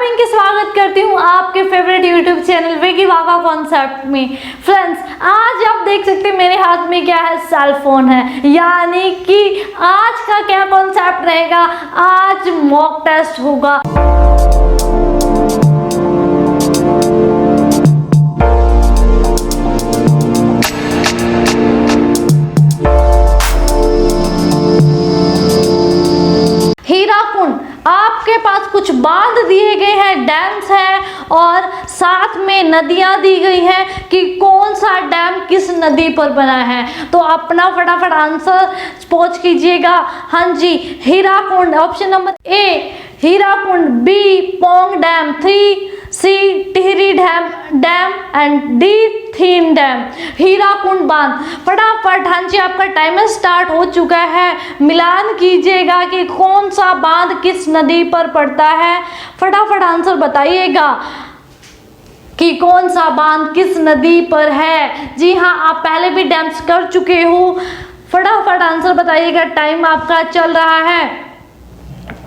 पिंकी स्वागत करती हूँ आपके फेवरेट यूट्यूब चैनल विकी वावा कॉन्सेप्ट में। फ्रेंड्स, आज आप देख सकते हैं मेरे हाथ में क्या है, सेल फोन है। यानी कि आज का क्या कॉन्सेप्ट रहेगा, आज मॉक टेस्ट होगा। हीराकुंड, आपके पास कुछ बांध दिए गए हैं, डैम्स हैं और साथ में नदियां दी गई हैं कि कौन सा डैम किस नदी पर बना है। तो अपना फटाफट आंसर पोस्ट कीजिएगा। हाँ जी, Hirakud option number A Hirakud, B Pong dam, 3 C Tehri dam and D Thein dam. Hirakud बांध, फटाफट हाँ जी आपका टाइमर स्टार्ट हो चुका है। मिलान कीजिएगा कि कौन सा बांध किस नदी पर पड़ता है। फटाफट आंसर बताइएगा कि कौन सा बांध किस नदी पर है। जी हाँ, आप पहले भी डैम्स कर चुके हो। फटाफट आंसर बताइएगा, टाइम आपका चल रहा है।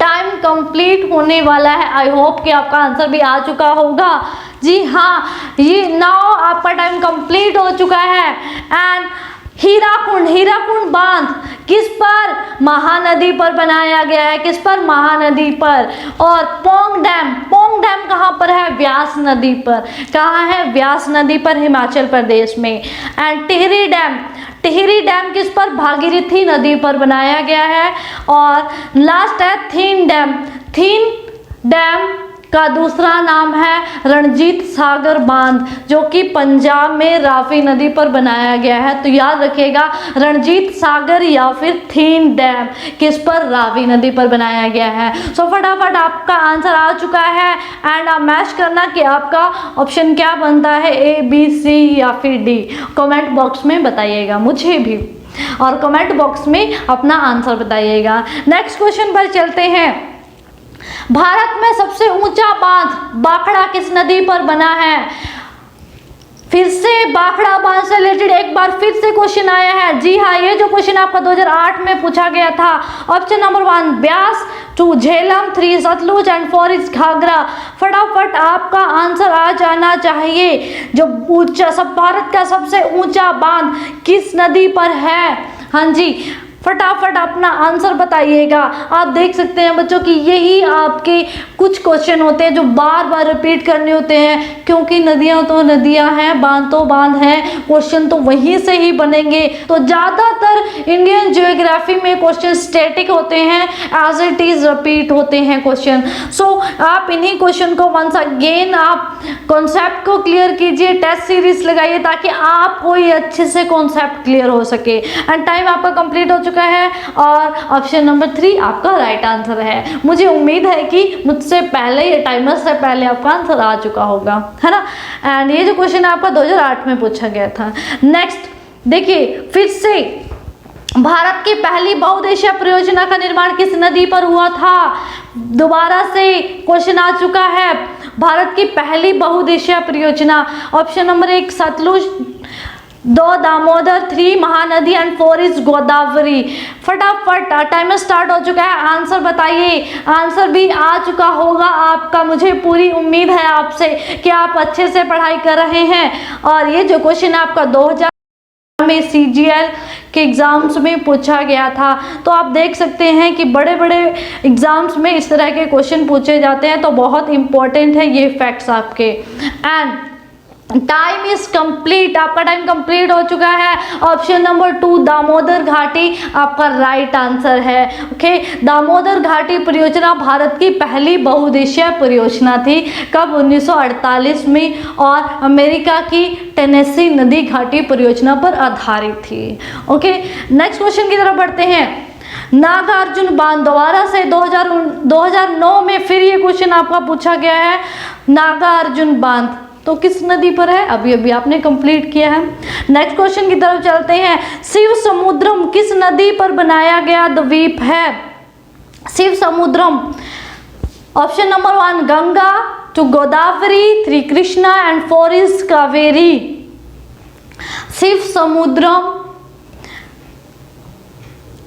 टाइम कंप्लीट होने वाला है। आई होप कि आपका आंसर भी आ चुका होगा। जी हाँ, ये नाउ आपका टाइम कंप्लीट हो चुका है। एंड हीराकुंड बांध किस पर, महानदी पर बनाया गया है। किस पर, महानदी पर। और पोंग डैम कहाँ पर है, व्यास नदी पर। कहाँ है, व्यास नदी पर, हिमाचल प्रदेश में। एंड टिहरी डैम किस पर, भागीरथी नदी पर बनाया गया है। और लास्ट है थीन डैम का दूसरा नाम है रणजीत सागर बांध, जो कि पंजाब में रावी नदी पर बनाया गया है। तो याद रखिएगा, रणजीत सागर या फिर थीन डैम किस पर, रावी नदी पर बनाया गया है। सो फटाफट आपका आंसर आ चुका है। एंड आप मैच करना कि आपका ऑप्शन क्या बनता है, ए बी सी या फिर डी। कमेंट बॉक्स में बताइएगा मुझे भी, और कमेंट बॉक्स में अपना आंसर बताइएगा। नेक्स्ट क्वेश्चन पर चलते हैं। भारत में सबसे ऊंचा बांध बाखड़ा किस नदी पर बना है। फिर से बाखड़ा बांध से रिलेटेड एक बार फिर से क्वेश्चन आया है। जी हाँ, ये जो क्वेश्चन आपका 2008 में पूछा गया था। Option number 1 Beas, 2 Jhelum, 3 Sutlej and 4 is Ghaghara. फटाफट आपका आंसर आ जाना चाहिए। जो ऊंचा भारत का सबसे ऊंचा बांध किस नदी पर है। हाँ जी, फटाफट अपना आंसर बताइएगा। आप देख सकते हैं बच्चों कि यही आपके कुछ क्वेश्चन होते हैं जो बार बार रिपीट करने होते हैं, क्योंकि नदियां तो नदियां हैं, बांध तो बांध हैं, क्वेश्चन तो वहीं से ही बनेंगे। तो ज़्यादातर इंडियन ज्योग्राफी में क्वेश्चन स्टैटिक होते हैं, एज इट इज रिपीट होते हैं क्वेश्चन। सो आप इन्हीं क्वेश्चन को वंस अगेन आप कॉन्सेप्ट को क्लियर कीजिए, टेस्ट सीरीज लगाइए, ताकि आपको ये अच्छे से कॉन्सेप्ट क्लियर हो सके। एंड टाइम आपका कंप्लीट हो चुका है और ऑप्शन नंबर 3 आपका राइट आंसर है। मुझे उम्मीद है कि मुझसे पहले, ये टाइमर से पहले आपका आंसर आ चुका होगा, है ना। एंड ये जो क्वेश्चन आपका 2008 में पूछा गया था। नेक्स्ट देखिए, फिर से भारत की पहली बहुउद्देशीय परियोजना का निर्माण किस नदी पर हुआ था। दोबारा से क्वेश्चन आ चुका है। भारत की पहली बहुउद्देशीय परियोजना, option number 1 Sutlej, 2 Damodar, 3 Mahanadi and 4 is Godavari. फटाफट टाइमर स्टार्ट हो चुका है। आंसर बताइए। आंसर भी आ चुका होगा आपका। मुझे पूरी उम्मीद है आपसे कि आप अच्छे से पढ़ाई कर रहे हैं। और ये जो क्वेश्चन आपका 2000 में CGL के एग्जाम्स में पूछा गया था। तो आप देख सकते हैं कि बड़े बड़े एग्जाम्स में इस तरह के क्वेश्चन पूछे जाते हैं। तो बहुत इंपॉर्टेंट है ये फैक्ट्स आपके। एंड टाइम इज कंप्लीट, आपका टाइम कंप्लीट हो चुका है। ऑप्शन नंबर 2 दामोदर घाटी आपका राइट आंसर है। ओके, दामोदर घाटी परियोजना भारत की पहली बहुउद्देशीय परियोजना थी। कब, 1948 में, और अमेरिका की टेनेसी नदी घाटी परियोजना पर आधारित थी। ओके, नेक्स्ट क्वेश्चन की तरफ बढ़ते हैं। नागार्जुन बांध, दोबारा से 2009 में फिर ये क्वेश्चन आपका पूछा गया है। नागार्जुन बांध तो किस नदी पर है, अभी अभी आपने कंप्लीट किया है। नेक्स्ट क्वेश्चन की तरफ चलते हैं। शिव समुद्रम किस नदी पर बनाया गया द्वीप है। Shiva Samudram, option number 1 Ganga, 2 Godavari, 3 Krishna and 4 is Kaveri. Shiva Samudram,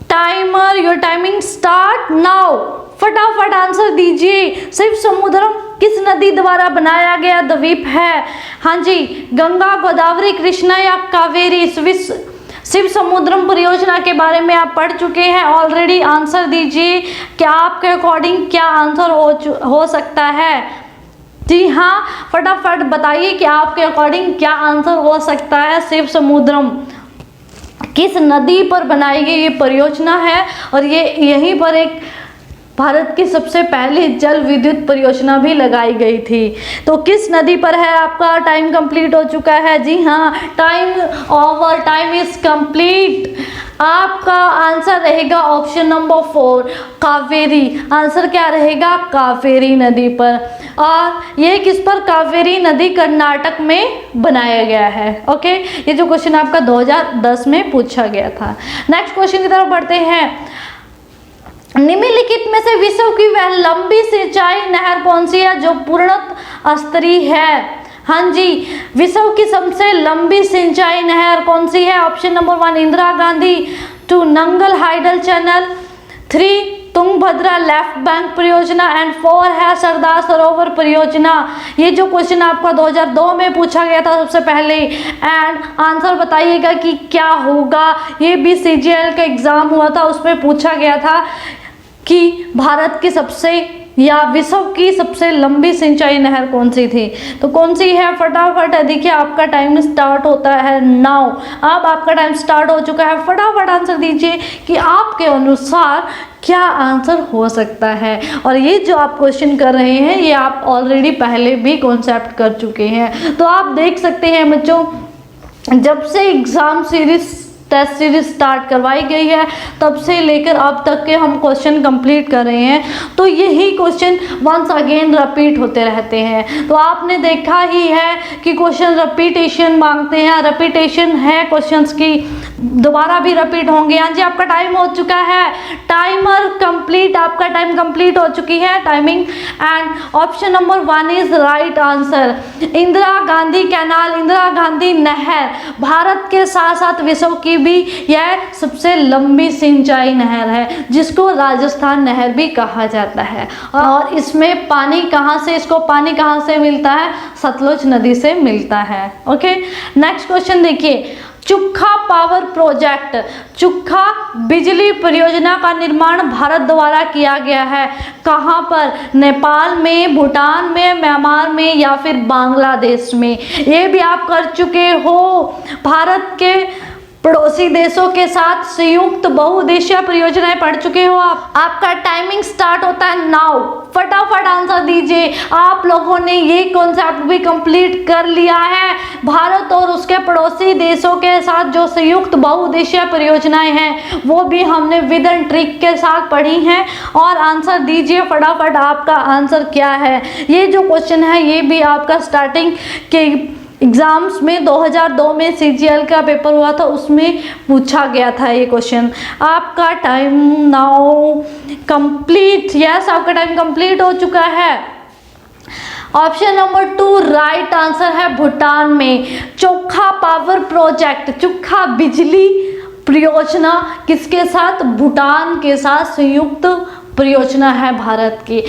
timer, your timing start now. फटाफट आंसर दीजिए। शिव समुद्रम किस नदी द्वारा बनाया गया द्वीप है? हाँ जी, गंगा, गोदावरी, कृष्णा या कावेरी? शिव समुद्रम परियोजना के बारे में आप पढ़ चुके हैं ऑलरेडी। आंसर दीजिए, क्या आपके अकॉर्डिंग क्या आंसर हो सकता है? जी हाँ, फटाफट बताइए कि आपके अकॉर्डिंग क्या आंसर हो सकता है। शिव समुद्रम किस नदी पर बनाई गई ये परियोजना है, और ये यहीं पर एक भारत की सबसे पहली जल विद्युत परियोजना भी लगाई गई थी। तो किस नदी पर है? आपका टाइम कंप्लीट हो चुका है। जी हाँ, time over, time is complete. आपका आंसर रहेगा ऑप्शन नंबर 4, कावेरी। आंसर क्या रहेगा? कावेरी नदी पर। और ये किस पर? कावेरी नदी कर्नाटक में बनाया गया है। ओके, ये जो क्वेश्चन आपका 2010 में पूछा गया था। नेक्स्ट क्वेश्चन की तरफ बढ़ते हैं। निम्नलिखित में से विश्व की वह लंबी सिंचाई नहर कौन सी है जो पूर्णतः स्तरीय है? हाँ जी, विश्व की सबसे लंबी सिंचाई नहर कौन सी है? Option number 1 Indira Gandhi, 2 Nangal hydel channel, 3 Tungabhadra left bank परियोजना एंड 4 है सरदार सरोवर परियोजना। ये जो क्वेश्चन आपका 2002 में पूछा गया था सबसे पहले, एंड आंसर बताइएगा कि क्या होगा। ये भी CGL का एग्जाम हुआ था, उसमें पूछा गया था कि भारत की सबसे या विश्व की सबसे लंबी सिंचाई नहर कौन सी थी। तो कौन सी है? फटाफट देखिए, आपका टाइम स्टार्ट होता है नाउ। अब आपका टाइम स्टार्ट हो चुका है, फटाफट आंसर दीजिए कि आपके अनुसार क्या आंसर हो सकता है। और ये जो आप क्वेश्चन कर रहे हैं ये आप ऑलरेडी पहले भी कॉन्सेप्ट कर चुके हैं। तो आप देख सकते हैं बच्चों, जब से exam series test series start करवाई गई है तब से लेकर अब तक के हम क्वेश्चन कंप्लीट कर रहे हैं, तो यही क्वेश्चन वंस अगेन रिपीट होते रहते हैं। तो आपने देखा ही है कि क्वेश्चन रिपीटेशन मांगते हैं, रिपीटेशन है क्वेश्चंस की, दोबारा भी रिपीट होंगे। हाँ जी, आपका टाइम हो चुका है, टाइमर कंप्लीट, आपका टाइम कंप्लीट हो चुकी है timing, and option number 1 is right answer. Indira Gandhi canal, Indira Gandhi नहर भारत के साथ साथ विश्व की भी यह सबसे लंबी सिंचाई नहर है, जिसको राजस्थान नहर भी कहा जाता है। और इसमें पानी कहाँ से, इसको पानी कहाँ से मिलता है? सतलुज नदी से मिलता है। ओके, नेक्स्ट क्वेश्चन देखिए। चुक्खा पावर प्रोजेक्ट, चुक्खा बिजली परियोजना का निर्माण भारत द्वारा किया गया है। कहाँ पर? नेपाल में, भूटान में, म्यांमार में या फिर बांग्लादेश में? ये भी आप कर चुके हो। भारत के पड़ोसी देशों के साथ संयुक्त बहुउद्देशीय परियोजनाएं पढ़ चुके हो आप। आपका टाइमिंग स्टार्ट होता है नाउ, फटाफट आंसर दीजिए। आप लोगों ने ये कॉन्सेप्ट भी कंप्लीट कर लिया है। भारत और उसके पड़ोसी देशों के साथ जो संयुक्त बहुउद्देशीय परियोजनाएं हैं वो भी हमने विद एंड ट्रिक के साथ पढ़ी हैं। और आंसर दीजिए फटाफट, आपका आंसर क्या है। ये जो क्वेश्चन है ये भी आपका स्टार्टिंग के एग्जाम्स में 2002 में CGL का पेपर हुआ था, उसमें पूछा गया था ये क्वेश्चन। आपका टाइम नाउ कंप्लीट, यस आपका टाइम कंप्लीट हो चुका है। ऑप्शन नंबर 2 राइट आंसर है भूटान में। चोखा पावर प्रोजेक्ट, चोखा बिजली परियोजना किसके साथ? भूटान के साथ संयुक्त परियोजना है भारत की।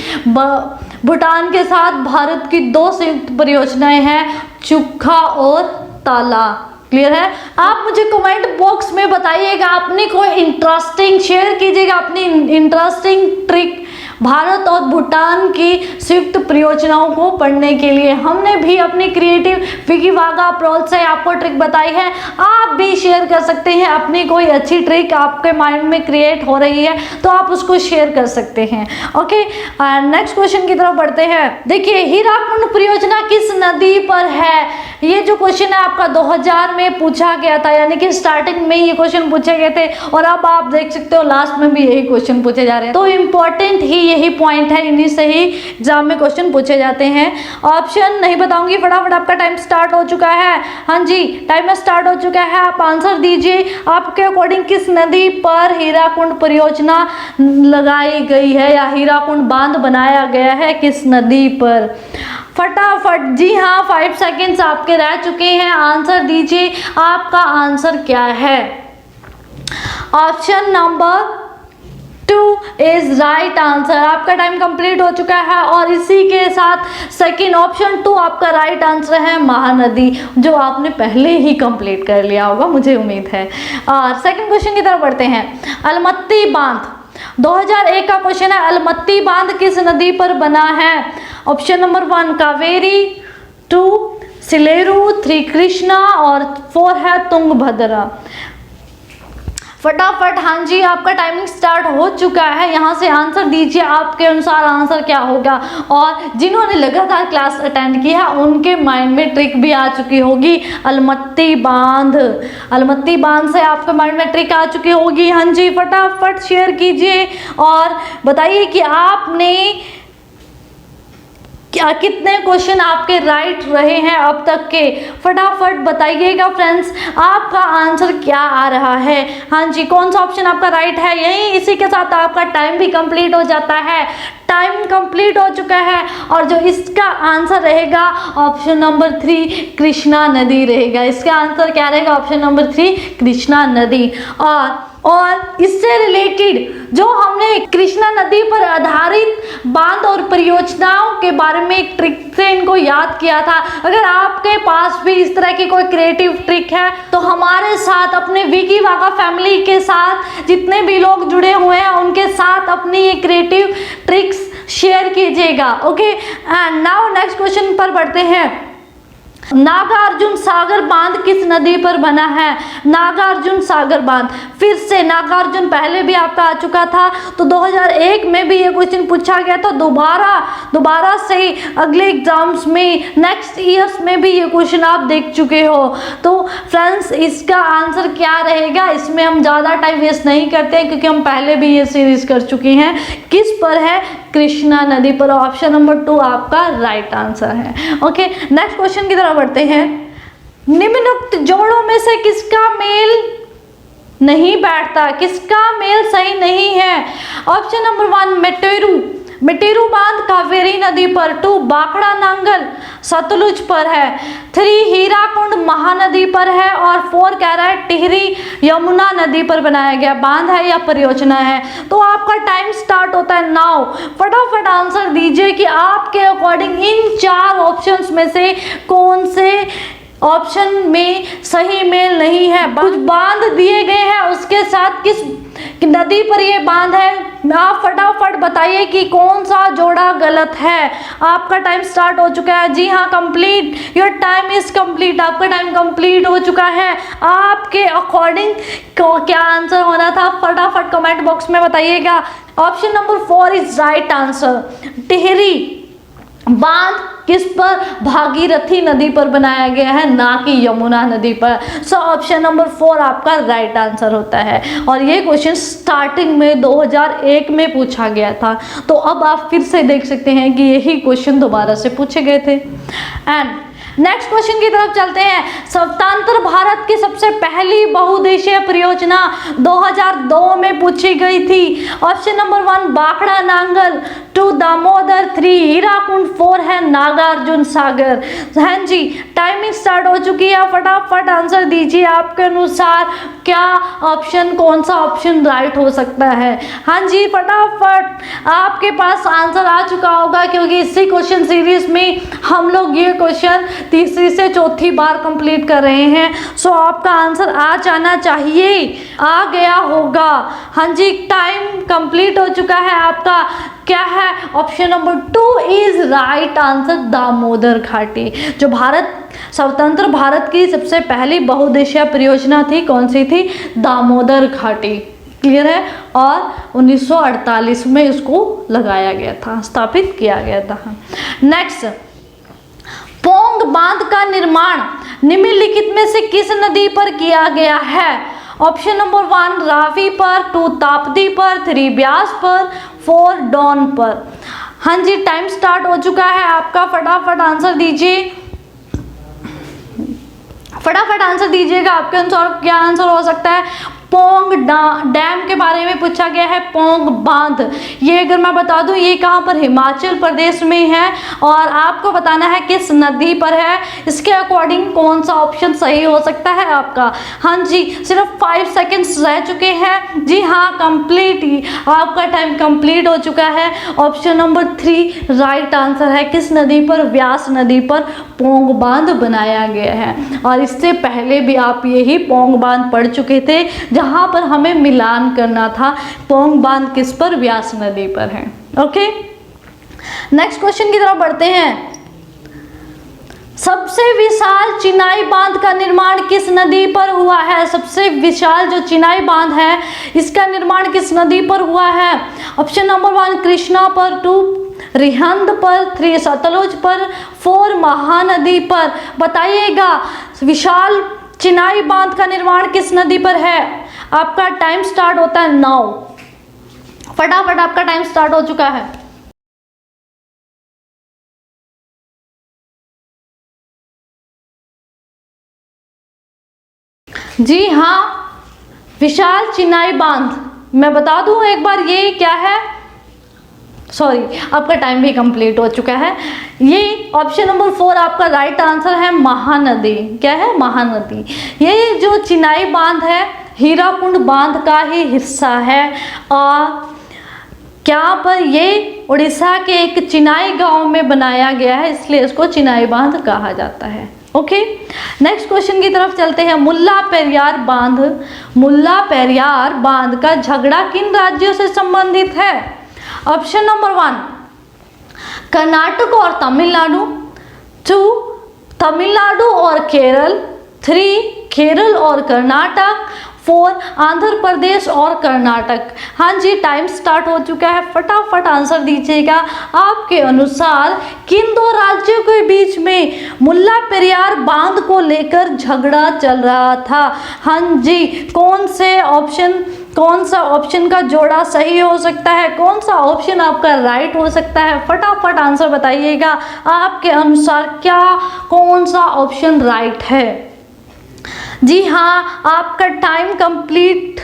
भूटान के साथ भारत की 2 संयुक्त परियोजनाएं हैं, चुक्खा और ताला। क्लियर है? आप मुझे कमेंट बॉक्स में बताइएगा, अपनी कोई इंटरेस्टिंग शेयर कीजिएगा अपनी इंटरेस्टिंग ट्रिक भारत और भूटान की संयुक्त परियोजनाओं को पढ़ने के लिए। हमने भी अपनी क्रिएटिव विकी वागा अप्रोच से आपको ट्रिक बताई है, आप भी शेयर कर सकते हैं। अपनी कोई अच्छी ट्रिक आपके माइंड में क्रिएट हो रही है तो आप उसको शेयर कर सकते हैं। ओके, नेक्स्ट क्वेश्चन की तरफ बढ़ते हैं। देखिए, हीराकुंड परियोजना किस नदी पर है? ये जो क्वेश्चन है आपका 2000 में पूछा गया था, यानी कि स्टार्टिंग में ये क्वेश्चन पूछे गए थे और अब आप देख सकते हो लास्ट में भी यही क्वेश्चन पूछे जा रहे हैं। तो इम्पोर्टेंट ही यही पॉइंट है, इन्हीं से ही एग्जाम में क्वेश्चन पूछे जाते हैं। ऑप्शन नहीं बताऊंगी, फटाफट आपका टाइम स्टार्ट हो चुका है। हाँ जी, टाइम स्टार्ट हो चुका है, आप आंसर दीजिए। आपके अकॉर्डिंग किस नदी पर हीराकुंड परियोजना लगाई गई है या हीराकुंड बांध बनाया गया है, किस नदी पर? फटाफट, जी हाँ 5 सेकेंड्स आपके रह चुके हैं, आंसर दीजिए। आपका आंसर क्या है? Option number 2 is right answer. आपका टाइम कंप्लीट हो चुका है और इसी के साथ सेकंड ऑप्शन 2 आपका राइट आंसर है महानदी, जो आपने पहले ही कंप्लीट कर लिया होगा, मुझे उम्मीद है। और सेकंड क्वेश्चन की तरफ बढ़ते हैं। अलमत्ती बांध 2001 का क्वेश्चन है, अलमत्ती बांध किस नदी पर बना है? ऑप्शन नंबर 1 कावेरी, 2 सिलेरू, 3 कृष्णा और 4 है तुंगभद्रा। फटाफट, हाँ जी, आपका टाइमिंग स्टार्ट हो चुका है। यहाँ से आंसर दीजिए, आपके अनुसार आंसर क्या होगा। और जिन्होंने लगातार क्लास अटेंड किया उनके माइंड में ट्रिक भी आ चुकी होगी। अलमत्ती बांध, अलमत्ती बांध से आपके माइंड में ट्रिक आ चुकी होगी। हाँ जी, फटाफट शेयर कीजिए और बताइए कि आपने क्या कितने क्वेश्चन आपके राइट रहे हैं अब तक के। फटाफट बताइएगा फ्रेंड्स, आपका आंसर क्या आ रहा है। हाँ जी, कौन सा ऑप्शन आपका राइट है। यही इसी के साथ आपका टाइम भी कंप्लीट हो जाता है। टाइम कंप्लीट हो चुका है और जो इसका आंसर रहेगा ऑप्शन नंबर 3 कृष्णा नदी रहेगा। इसका आंसर क्या रहेगा? ऑप्शन नंबर 3 कृष्णा नदी। और इससे रिलेटेड जो हमने कृष्णा नदी पर आधारित बांध और परियोजनाओं के बारे में एक ट्रिक से इनको याद किया था। अगर आपके पास भी इस तरह की कोई क्रिएटिव ट्रिक है तो हमारे साथ, अपने विकी वाका फैमिली के साथ जितने भी लोग जुड़े हुए हैं उनके साथ अपनी ये क्रिएटिव ट्रिक्स शेयर कीजिएगा। Okay, and now next question पर बढ़ते हैं। नागार्जुन सागर बांध किस नदी पर बना है? नागार्जुन सागर बांध, फिर से नागार्जुन पहले भी आपका आ चुका था, तो 2001 में भी ये क्वेश्चन पूछा गया था। दोबारा से अगले एग्जाम्स में, नेक्स्ट ईयर्स में भी ये क्वेश्चन आप देख चुके हो। तो फ्रेंड्स, इसका आंसर क्या रहेगा? इसमें हम ज़्यादा टाइम वेस्ट नहीं करते हैं क्योंकि हम पहले भी ये सीरीज कर चुके हैं। किस पर है? कृष्णा नदी पर। ऑप्शन नंबर 2 आपका राइट आंसर है। ओके, नेक्स्ट क्वेश्चन की तरफ बढ़ते हैं। निम्नलिखित जोड़ों में से किसका मेल नहीं बैठता? किसका मेल सही नहीं है? ऑप्शन नंबर 1 मेटेरू बांध कावेरी नदी पर, 2 बाखड़ा नांगल सतलुज पर है, 3 हीराकुंड महानदी पर है और 4 कह रहा है टिहरी यमुना नदी पर बनाया गया बांध है या परियोजना है। तो आपका टाइम स्टार्ट होता है नाउ। फटाफट आंसर दीजिए कि आपके अकॉर्डिंग इन 4 ऑप्शंस में से कौन से ऑप्शन में सही मेल नहीं है। कुछ बांध दिए गए हैं, उसके साथ किस नदी पर ये बांध है। आप फटाफट बताइए कि कौन सा जोड़ा गलत है। आपका टाइम स्टार्ट हो चुका है। जी हाँ, complete, your time is complete. आपका टाइम कंप्लीट हो चुका है। आपके अकॉर्डिंग क्या आंसर होना था, फटाफट कमेंट बॉक्स में बताइएगा। Option number 4 is right answer. Tehri बांध किस पर? भागीरथी नदी पर बनाया गया है, ना कि यमुना नदी पर। सो ऑप्शन नंबर 4 आपका राइट आंसर होता है। और ये क्वेश्चन स्टार्टिंग में 2001 में पूछा गया था, तो अब आप फिर से देख सकते हैं कि यही क्वेश्चन दोबारा से पूछे गए थे। एंड नेक्स्ट क्वेश्चन की तरफ चलते हैं। स्वतंत्र भारत की सबसे पहली बहुउद्देशीय परियोजना 2002 में पूछी गई थी। ऑप्शन नंबर 1 बाखड़ा नांगल, 2 दामोदर, 3 हीराकुंड, 4 है नागार्जुन सागर। हाँ जी, टाइमिंग स्टार्ट हो चुकी है। फटाफट आंसर दीजिए, आपके अनुसार क्या ऑप्शन, कौन सा ऑप्शन राइट हो सकता है। हाँ जी, फटाफट आपके पास आंसर आ चुका होगा क्योंकि इसी क्वेश्चन सीरीज में हम लोग ये क्वेश्चन तीसरी से चौथी बार कंप्लीट कर रहे हैं। सो आपका आंसर आ जाना चाहिए, आ गया होगा। हाँ जी, टाइम कंप्लीट हो चुका है आपका। क्या है? Option number 2 is right answer, Damodar घाटी। जो स्वतंत्र भारत की सबसे पहली बहुउद्देशीय परियोजना थी, कौन सी थी? दामोदर घाटी। क्लियर है? और 1948 में इसको लगाया गया था, स्थापित किया गया था। नेक्स्ट, पोंग बांध का निर्माण निम्नलिखित में से किस नदी पर किया गया है? ऑप्शन नंबर 1 रावी पर, 2 ताप्ती पर, 3 ब्यास पर, 4 डॉन पर। हाँ जी, टाइम स्टार्ट हो चुका है आपका। फटाफट आंसर दीजिए, फटाफट आंसर दीजिएगा। आपके अनुसार क्या आंसर हो सकता है? पोंग डैम के बारे में पूछा गया है, पोंग बांध। ये अगर मैं बता दूं ये कहाँ पर, हिमाचल प्रदेश में है और आपको बताना है किस नदी पर है। इसके अकॉर्डिंग कौन सा ऑप्शन सही हो सकता है आपका। हाँ जी, सिर्फ 5 सेकेंड्स रह चुके हैं। जी हाँ, कंप्लीट, आपका टाइम कंप्लीट हो चुका है। ऑप्शन नंबर 3 राइट आंसर है। किस नदी पर, व्यास नदी पर पोंग बांध बनाया गया है। और इससे पहले भी आप यही पोंग बांध पढ़ चुके थे जहां पर हमें मिलान करना था। पोंग बांध किस पर, व्यास नदी पर है। ओके, नेक्स्ट क्वेश्चन की तरफ बढ़ते हैं। सबसे विशाल चिनाई बांध का निर्माण किस नदी पर हुआ है। सबसे विशाल जो चिनाई बांध है इसका निर्माण किस नदी पर हुआ है। ऑप्शन नंबर 1 कृष्णा पर, 2 रिहंद पर, 3 सतलुज पर, 4 महानदी पर। बताइएगा विशाल चिनाई बांध का निर्माण किस नदी पर है। आपका टाइम स्टार्ट होता है 9। फटाफट आपका टाइम स्टार्ट हो चुका है। जी हाँ, विशाल चिनाई बांध, मैं बता दूं एक बार ये क्या है। सॉरी, आपका टाइम भी कंप्लीट हो चुका है। ये ऑप्शन नंबर 4 आपका राइट आंसर है, महानदी। क्या है, महानदी। ये जो चिनाई बांध है हीराकुंड बांध का ही हिस्सा है और क्या पर ये उड़ीसा के एक चिनाई गांव में बनाया गया है, इसलिए इसको चिनाई बांध कहा जाता है। ओके, नेक्स्ट क्वेश्चन की तरफ चलते हैं। मुल्ला पेरियार बांध, मुल्ला पेरियार बांध का झगड़ा किन राज्यों से संबंधित है। ऑप्शन नंबर 1 कर्नाटक और तमिलनाडु, 2 तमिलनाडु और केरल, 3 केरल और कर्नाटक, 4 आंध्र प्रदेश और कर्नाटक। हाँ जी, टाइम स्टार्ट हो चुका है। फटाफट आंसर दीजिएगा। आपके अनुसार किन 2 राज्यों के बीच में मुल्ला पेरियार बांध को लेकर झगड़ा चल रहा था। हाँ जी, कौन सा ऑप्शन का जोड़ा सही हो सकता है, कौन सा ऑप्शन आपका राइट हो सकता है। फटाफट आंसर बताइएगा। आपके अनुसार कौन सा ऑप्शन राइट है। जी हाँ, आपका टाइम कंप्लीट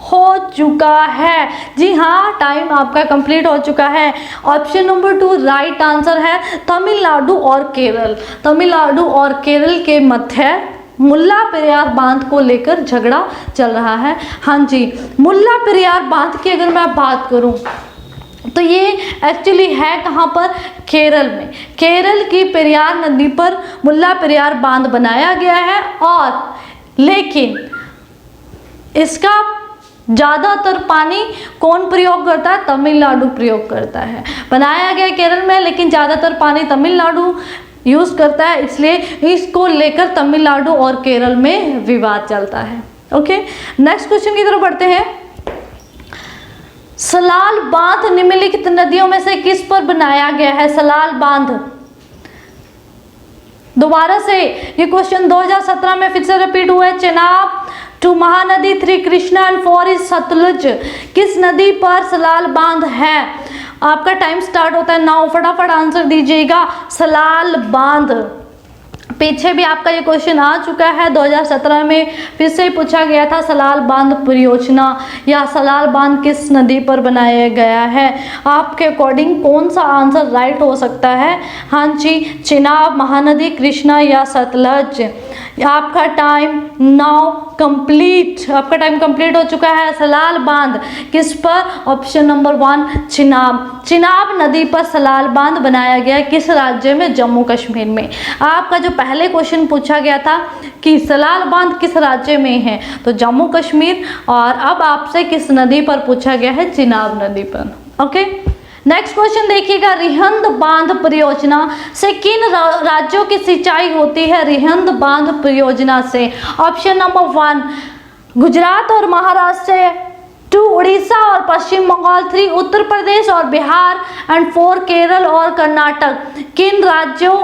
हो चुका है। जी हाँ, टाइम आपका कंप्लीट हो चुका है। ऑप्शन नंबर 2 राइट आंसर है, तमिलनाडु और केरल। तमिलनाडु और केरल के मध्य मुल्ला पेरियार बांध को लेकर झगड़ा चल रहा है। हाँ जी, मुल्ला पेरियार बांध की अगर मैं बात करूं तो ये एक्चुअली है कहाँ पर, केरल में। केरल की पेरियार नदी पर मुल्ला पेरियार बांध बनाया गया है और लेकिन इसका ज़्यादातर पानी कौन प्रयोग करता है, तमिलनाडु प्रयोग करता है। बनाया गया केरल में लेकिन ज़्यादातर पानी तमिलनाडु यूज़ करता है, इसलिए इसको लेकर तमिलनाडु और केरल में विवाद चलता है। ओके, नेक्स्ट क्वेश्चन की तरफ बढ़ते हैं। सलाल बांध निम्नलिखित नदियों में से किस पर बनाया गया है। सलाल बांध, दोबारा से ये क्वेश्चन 2017 में फिर से रिपीट हुआ है। Chenab, 2 Mahanadi, 3 Krishna and 4 is Sutlej. किस नदी पर सलाल बांध है। आपका टाइम स्टार्ट होता है 9। फटाफट आंसर दीजिएगा। सलाल बांध, पीछे भी आपका ये क्वेश्चन आ चुका है, 2017 में फिर से पूछा गया था। सलाल बांध परियोजना या सलाल बांध किस नदी पर बनाया गया है। आपके अकॉर्डिंग कौन सा आंसर राइट हो सकता है। हाँ जी, चेनाब, महानदी, कृष्णा या सतलज। आपका टाइम आपका टाइम कंप्लीट हो चुका है। सलाल बांध किस पर, ऑप्शन नंबर 1 चिनाब। चिनाब नदी पर सलाल बांध बनाया गया किस राज्य में, जम्मू कश्मीर में। आपका जो पहले क्वेश्चन पूछा गया था कि सलाल बांध किस राज्य में है, तो जम्मू कश्मीर। और अब आपसे किस नदी पर पूछा गया है, चिनाब नदी पर। ओके, नेक्स्ट क्वेश्चन देखिएगा। रिहंद बांध परियोजना से किन राज्यों की सिंचाई होती है। रिहंद बांध परियोजना से ऑप्शन नंबर 1 गुजरात और महाराष्ट्र, 2 उड़ीसा और पश्चिम बंगाल, 3 उत्तर प्रदेश और बिहार एंड 4 केरल और कर्नाटक। किन राज्यों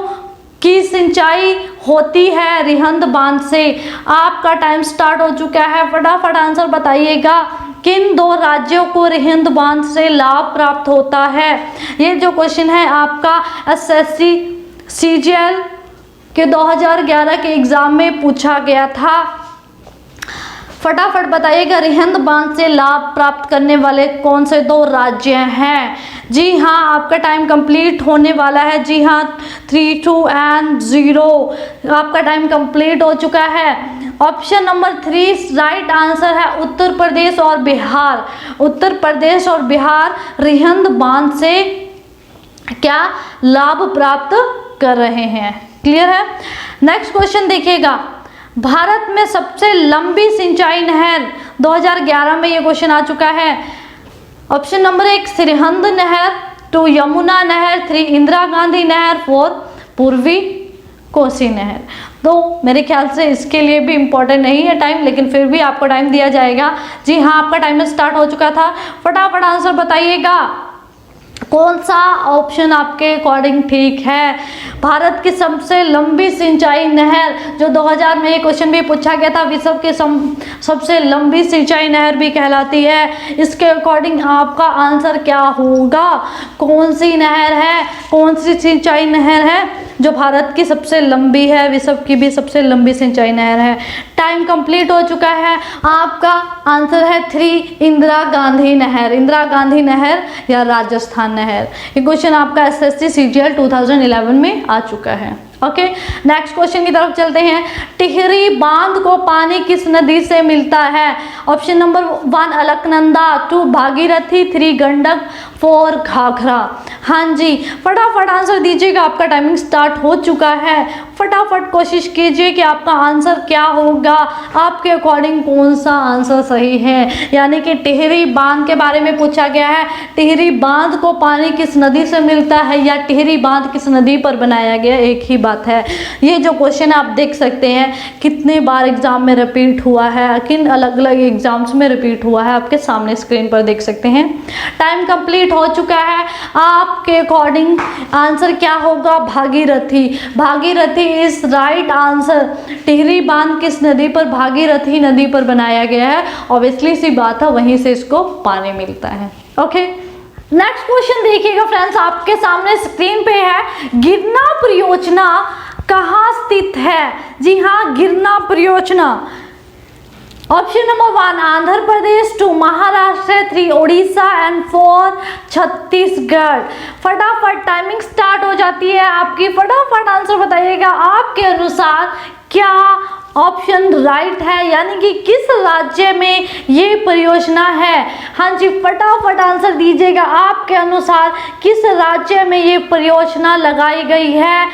की सिंचाई होती है रिहंद बांध से। आपका टाइम स्टार्ट हो चुका है। फटाफट आंसर बताइएगा। किन 2 राज्यों को रिहंद बांध से लाभ प्राप्त होता है। ये जो क्वेश्चन है आपका SSC CGL के 2011 के एग्जाम में पूछा गया था। फटाफट बताइएगा, रिहंद बांध से लाभ प्राप्त करने वाले कौन से 2 राज्य हैं? जी हाँ, आपका टाइम कंप्लीट होने वाला है। जी हाँ, 3, 2 and 0 आपका टाइम कंप्लीट हो चुका है। ऑप्शन नंबर 3 राइट आंसर है उत्तर प्रदेश और बिहार। उत्तर प्रदेश और बिहार रिहंद बांध से क्या लाभ प्राप्त कर रहे हैं। क्लियर है? नेक्स्ट क्वेश्चन देखिएगा, भारत में सबसे लंबी सिंचाई नहर 2011 में ये क्वेश्चन आ चुका है। ऑप्शन नंबर 1 सरहिंद नहर, 2 यमुना नहर, 3 इंदिरा गांधी नहर, 4 पूर्वी कोसी नहर। तो मेरे ख्याल से इसके लिए भी इम्पोर्टेंट नहीं है टाइम, लेकिन फिर भी आपको टाइम दिया जाएगा। जी हाँ, आपका टाइम स्टार्ट हो चुका था। फटाफट आंसर बताइएगा, कौन सा ऑप्शन आपके अकॉर्डिंग ठीक है? भारत की सबसे लंबी सिंचाई नहर, जो 2000 में ये क्वेश्चन भी पूछा गया था, विश्व की सबसे लंबी सिंचाई नहर भी कहलाती है। इसके अकॉर्डिंग आपका आंसर क्या होगा? कौन सी नहर है, कौन सी सिंचाई नहर है जो भारत की सबसे लंबी है, विश्व की भी सबसे लंबी सिंचाई नहर है? टाइम कंप्लीट हो चुका है। आपका आंसर है 3 इंदिरा गांधी नहर। इंदिरा गांधी नहर या राजस्थान नहर। ये क्वेश्चन आपका एसएससी सीजीएल 2011 में आ चुका है। ओके, नेक्स्ट क्वेश्चन की तरफ चलते हैं। टिहरी बांध को पानी किस नदी से मिलता है? Option number 1 Alaknanda, 2 Bhagirathi, 3 Gandak, 4 Ghaghara. हाँ जी, फटाफट आंसर दीजिएगा, आपका टाइमिंग स्टार्ट हो चुका है। फटाफट कोशिश कीजिए कि आपका आंसर क्या होगा, आपके अकॉर्डिंग कौन सा आंसर सही है। यानी कि टिहरी बांध के बारे में पूछा गया है। टिहरी बांध को पानी किस नदी से मिलता है या टिहरी बांध किस नदी पर बनाया गया, एक ही बात है। ये जो क्वेश्चन आप देख सकते हैं कितने बार एग्जाम में रिपीट हुआ है, किन अलग अलग एग्जाम्स में रिपीट हुआ है, आपके सामने स्क्रीन पर देख सकते हैं। टाइम कंप्लीट हो चुका है। आपके अकॉर्डिंग आंसर क्या होगा? Bhagirathi. Bhagirathi is right answer. Tehri बांध किस नदी पर? भागीरथी नदी पर बनाया गया है। ऑब्वियसली सी बात है, वहीं से इसको पानी मिलता है। ओके, नेक्स्ट क्वेश्चन देखिएगा फ्रेंड्स, आपके सामने स्क्रीन पे है। गिरना परियोजना कहाँ स्थित है? जी हाँ, गिरना परियोजना। Option number 1 Andhra Pradesh, 2 Maharashtra, 3 Orissa and 4 Chhattisgarh. फटाफट टाइमिंग स्टार्ट हो जाती है आपकी। फटाफट आंसर बताइएगा, आपके अनुसार क्या ऑप्शन राइट है, यानी कि किस राज्य में ये परियोजना है? हाँ जी, फटाफट आंसर दीजिएगा, आपके अनुसार किस राज्य में ये परियोजना लगाई गई है?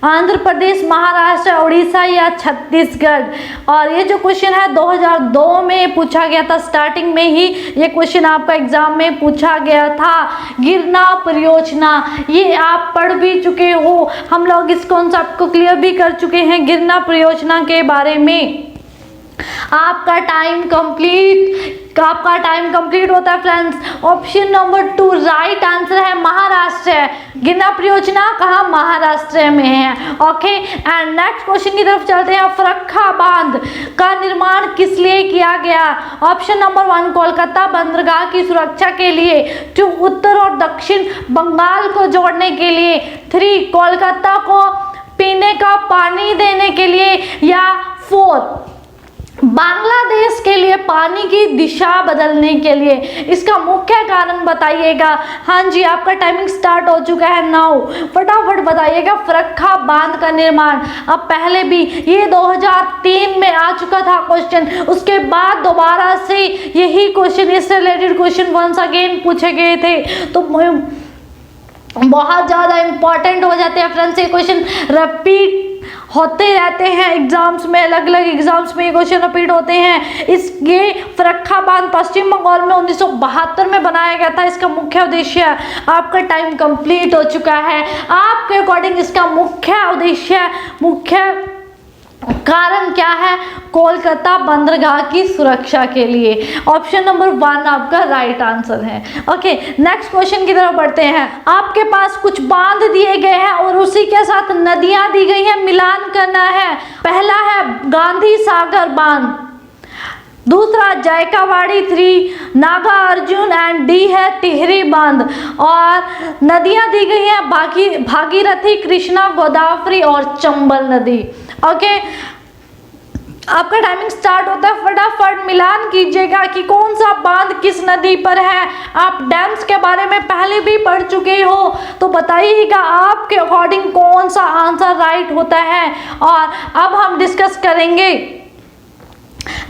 आंध्र प्रदेश, महाराष्ट्र, उड़ीसा या छत्तीसगढ़। और ये जो क्वेश्चन है 2002 में पूछा गया था, स्टार्टिंग में ही ये क्वेश्चन आपका एग्जाम में पूछा गया था। गिरना परियोजना, ये आप पढ़ भी चुके हो, हम लोग इस कॉन्सेप्ट को क्लियर भी कर चुके हैं गिरना परियोजना के बारे में। आपका टाइम कंप्लीट होता है friends. Option number 2 right answer है महाराष्ट्र। गिरना परियोजना कहाँ? महाराष्ट्र में है। ओके, एंड नेक्स्ट क्वेश्चन की तरफ चलते हैं। फरक्का बांध का निर्माण किस लिए किया गया? ऑप्शन नंबर 1 कोलकाता बंदरगाह की सुरक्षा के लिए, 2 उत्तर और दक्षिण बंगाल को जोड़ने के लिए, 3 कोलकाता को पीने का पानी देने के लिए, या 4 बांग्लादेश के लिए पानी की दिशा बदलने के लिए। इसका मुख्य कारण बताइएगा। हाँ जी, आपका टाइमिंग स्टार्ट हो चुका है नाउ। फटाफट बताइएगा, फरक्का बांध का निर्माण। अब पहले भी ये 2003 में आ चुका था क्वेश्चन, उसके बाद दोबारा से यही क्वेश्चन, इससे रिलेटेड क्वेश्चन वंस अगेन पूछे गए थे, तो बहुत ज़्यादा इंपॉर्टेंट हो जाते हैं फ्रेंड्स। ये क्वेश्चन रिपीट होते रहते हैं एग्जाम्स में, अलग अलग एग्जाम्स में ये क्वेश्चन रिपीट होते हैं। ये फरक्का बांध पश्चिम बंगाल में 1972 में बनाया गया था। इसका मुख्य उद्देश्य, आपका टाइम कंप्लीट हो चुका है। आपके अकॉर्डिंग इसका मुख्य उद्देश्य, मुख्य कारण क्या है? कोलकाता बंदरगाह की सुरक्षा के लिए। ऑप्शन नंबर 1 आपका राइट आंसर है। ओके, नेक्स्ट क्वेश्चन की तरफ बढ़ते हैं। आपके पास कुछ बांध दिए गए हैं और उसी के साथ नदियां दी गई हैं, मिलान करना है। पहला है गांधी सागर बांध, दूसरा जायकावाड़ी 3 नागा अर्जुन एंड डी है टिहरी बांध। और नदियां दी गई हैं भागीरथी, कृष्णा, गोदावरी और चंबल नदी। ओके, आपका टाइमिंग स्टार्ट होता है, फटाफट मिलान कीजिएगा कि कौन सा बांध किस नदी पर है। आप डैम्स के बारे में पहले भी पढ़ चुके हो, तो बताइएगा आपके अकॉर्डिंग कौन सा आंसर राइट होता है। और अब हम डिस्कस करेंगे,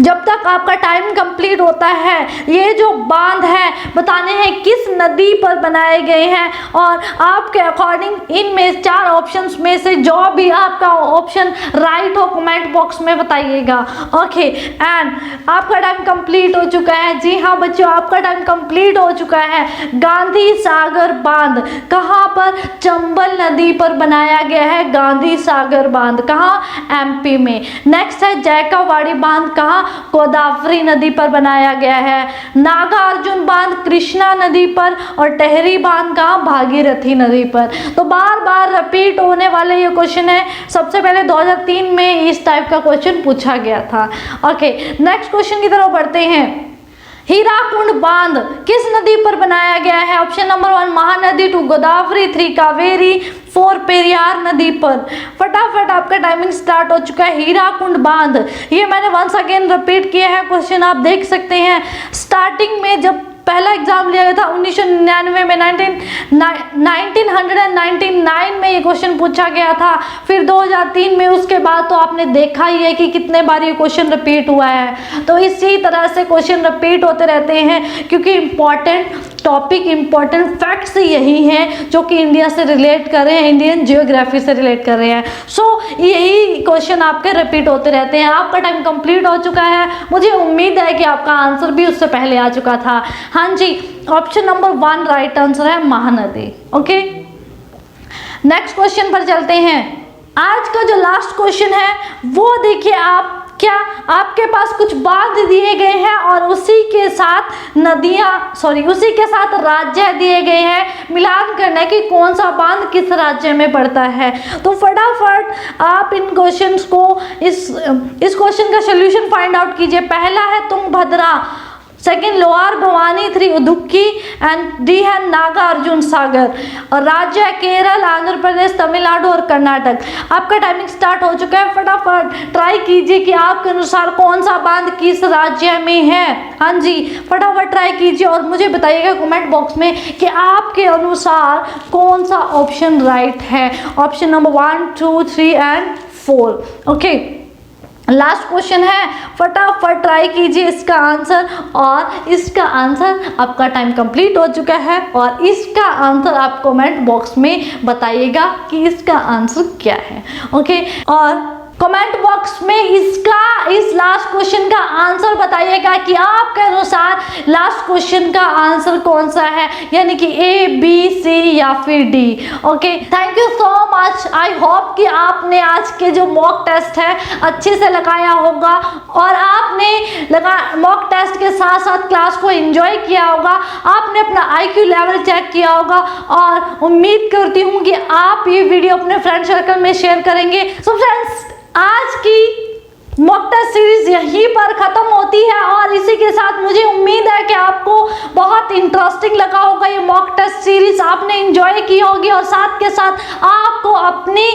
जब तक आपका टाइम कंप्लीट होता है, ये जो बांध है बताने हैं किस नदी पर बनाए गए हैं, और आपके अकॉर्डिंग इनमें 4 ऑप्शंस में से जो भी आपका ऑप्शन राइट हो कमेंट बॉक्स में बताइएगा। ओके, एंड आपका टाइम कंप्लीट हो चुका है। जी हाँ बच्चों, आपका टाइम कंप्लीट हो चुका है। गांधी सागर बांध कहाँ पर? चंबल नदी पर बनाया गया है गांधी सागर बांध, कहाँ? एमपी में। नेक्स्ट है जैकावाड़ी बांध, कहाँ? गोदावरी नदी पर बनाया गया है। नागार्जुन बांध कृष्णा नदी पर, और टेहरी बांध कहाँ? भागीरथी नदी पर। तो बार बार रिपीट होने वाले ये क्वेश्चन है। सबसे पहले 2003 में इस टाइप का क्वेश्चन पूछा गया था। ओके, नेक्स्ट क्वेश्चन की तरफ बढ़ते हैं। हीराकुंड बांध किस नदी पर बनाया गया है? ऑप्शन नंबर 1 महानदी, 2 गोदावरी, 3 कावेरी, 4 पेरियार नदी पर। फटाफट आपका टाइमिंग स्टार्ट हो चुका है। हीराकुंड बांध, ये मैंने वंस अगेन रिपीट किया है क्वेश्चन, आप देख सकते हैं। स्टार्टिंग में जब पहला एग्जाम लिया गया था 1999 में, 1999 में ये क्वेश्चन पूछा गया था। फिर 2003 में, उसके बाद तो आपने देखा ही है कि कितने बार ये क्वेश्चन रिपीट हुआ है। तो इसी तरह से क्वेश्चन रिपीट होते रहते हैं, क्योंकि इम्पॉर्टेंट टॉपिक, इम्पॉर्टेंट फैक्ट्स यही हैं जो कि इंडिया से रिलेट कर रहे हैं, इंडियन जियोग्राफी से रिलेट कर रहे हैं। सो यही क्वेश्चन आपके रिपीट होते रहते हैं। आपका टाइम कंप्लीट हो चुका है। मुझे उम्मीद है कि आपका आंसर भी उससे पहले आ चुका था। हाँ जी, ऑप्शन नंबर 1 राइट आंसर है महानदी। ओके, नेक्स्ट क्वेश्चन पर चलते हैं। आज का जो लास्ट क्वेश्चन है वो देखिए आप, क्या आपके पास कुछ बांध दिए गए हैं और उसी के साथ उसी के साथ राज्य दिए गए हैं। मिलान करना है कि कौन सा बांध किस राज्य में पड़ता है। तो फटाफट आप इन क्वेश्चंस को, इस क्वेश्चन का सोल्यूशन फाइंड आउट कीजिए। पहला है Tungabhadra, second lower Bhavani, 3 Idukki, and D है नागार्जुन सागर। और राज्य है केरल, आंध्र प्रदेश, तमिलनाडु और कर्नाटक। आपका टाइमिंग स्टार्ट हो चुका है। फटाफट ट्राई कीजिए कि आपके अनुसार कौन सा बांध किस राज्य में है। हाँ जी, फटाफट ट्राई कीजिए और मुझे बताइएगा कमेंट बॉक्स में कि आपके अनुसार कौन सा ऑप्शन राइट है। Option number 1, 2, 3 and 4। Okay, last question है, फटाफट ट्राई कीजिए इसका आंसर। और इसका आंसर, आपका टाइम कंप्लीट हो चुका है और इसका आंसर आप कमेंट बॉक्स में बताइएगा कि इसका आंसर क्या है। ओके, और कमेंट बॉक्स में इस लास्ट क्वेश्चन का आंसर बताइएगा कि आपके अनुसार लास्ट क्वेश्चन का आंसर कौन सा है, यानी कि ए, बी, सी या फिर D. Okay, thank you so much. I hope कि आपने आज के जो मॉक टेस्ट है अच्छे से लगाया होगा और आपने मॉक टेस्ट के साथ साथ क्लास को एंजॉय किया होगा। आपने अपना IQ लेवल चेक किया होगा और उम्मीद करती हूँ कि आप ये वीडियो अपने फ्रेंड सर्कल में शेयर करेंगे। सो फ्रेंड्स, आज की मॉक टेस्ट सीरीज यहीं पर खत्म होती है और इसी के साथ मुझे उम्मीद है कि आपको बहुत इंटरेस्टिंग लगा होगा ये मॉक टेस्ट सीरीज, आपने एंजॉय की होगी और साथ के साथ आपको अपने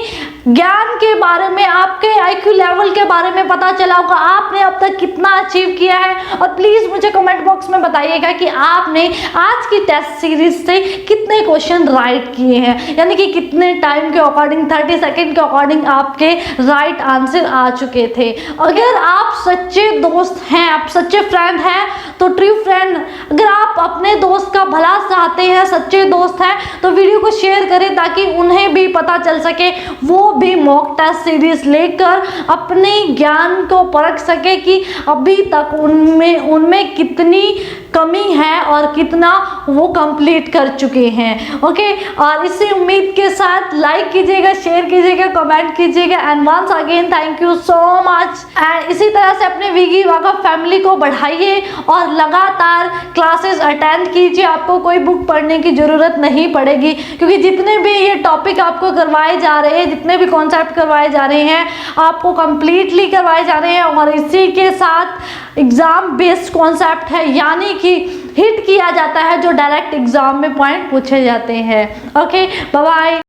ज्ञान के बारे में, आपके IQ लेवल के बारे में पता चला होगा, आपने अब तक कितना अचीव किया है। और प्लीज मुझे कमेंट बॉक्स में बताइएगा कि आपने आज की टेस्ट सीरीज से कितने क्वेश्चन राइट किए हैं, यानी कि कितने टाइम के अकॉर्डिंग, 30 सेकेंड के अकॉर्डिंग आपके राइट आंसर आ चुके थे। अगर आप सच्चे दोस्त हैं, आप सच्चे फ्रेंड हैं, तो ट्रू फ्रेंड, अगर आप अपने दोस्त का भला चाहते हैं, सच्चे दोस्त हैं, तो वीडियो को शेयर करें ताकि उन्हें भी पता चल सके, वो भी मॉक टेस्ट सीरीज लेकर अपने ज्ञान को परख सके कि अभी तक उनमें कितनी कमी है और कितना वो कंप्लीट कर चुके हैं। ओके, और इसी उम्मीद के साथ लाइक कीजिएगा, शेयर कीजिएगा, कमेंट कीजिएगा and once again thank you so much. And इसी तरह से अपने विगी वाकफ फैमिली को बढ़ाइए और लगातार क्लासेस अटेंड कीजिए। आपको कोई बुक पढ़ने की ज़रूरत नहीं पड़ेगी, क्योंकि जितने भी ये टॉपिक आपको करवाए जा रहे हैं, जितने भी कॉन्सेप्ट करवाए जा रहे हैं, आपको कंप्लीटली करवाए जा रहे हैं और इसी के साथ एग्ज़ाम बेस्ड कॉन्सेप्ट है, यानी कि हिट किया जाता है जो डायरेक्ट एग्ज़ाम में पॉइंट पूछे जाते हैं। Okay, bye bye.